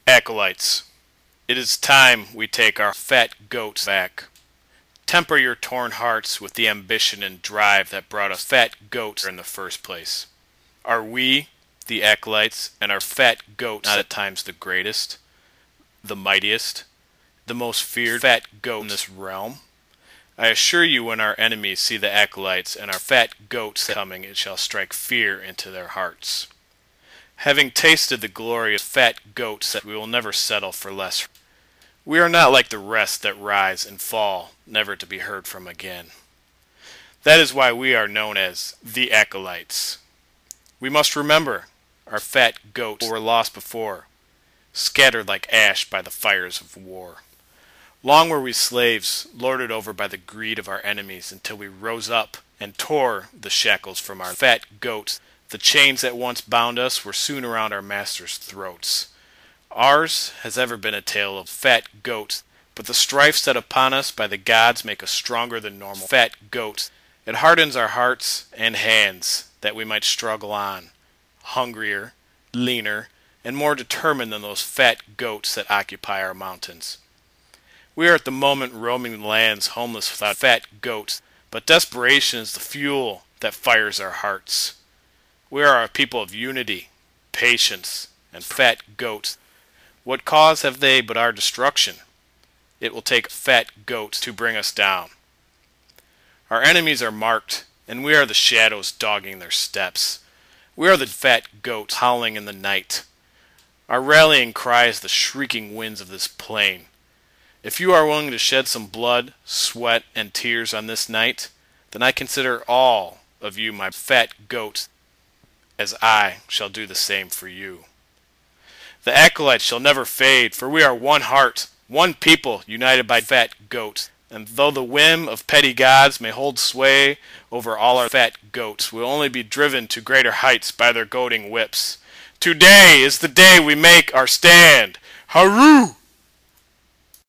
Acolytes, it is time we take our fat goats back. Temper your torn hearts with the ambition and drive that brought us fat goats in the first place. Are we, the Acolytes, and our fat goats not at times the greatest, the mightiest, the most feared fat goat in this realm? I assure you, when our enemies see the Acolytes and our fat goats coming, it shall strike fear into their hearts. Having tasted the glory of fat goats, that we will never settle for less. We are not like the rest that rise and fall, never to be heard from again. That is why we are known as the Acolytes. We must remember our fat goats were lost before, scattered like ash by the fires of war. Long were we slaves, lorded over by the greed of our enemies, until we rose up and tore the shackles from our fat goats. The chains that once bound us were soon around our masters' throats. Ours has ever been a tale of fat goats, but the strife set upon us by the gods make us stronger than normal fat goats. It hardens our hearts and hands that we might struggle on, hungrier, leaner, and more determined than those fat goats that occupy our mountains. We are at the moment roaming lands homeless without fat goats, but desperation is the fuel that fires our hearts. We are a people of unity, patience, and fat goats. What cause have they but our destruction? It will take fat goats to bring us down. Our enemies are marked, and we are the shadows dogging their steps. We are the fat goats howling in the night. Our rallying cry is the shrieking winds of this plain. If you are willing to shed some blood, sweat, and tears on this night, then I consider all of you my fat goats, as I shall do the same for you. The Acolytes shall never fade, for we are one heart, one people united by fat goats. And though the whim of petty gods may hold sway over all our fat goats, we'll only be driven to greater heights by their goading whips. Today is the day we make our stand. Hurroo!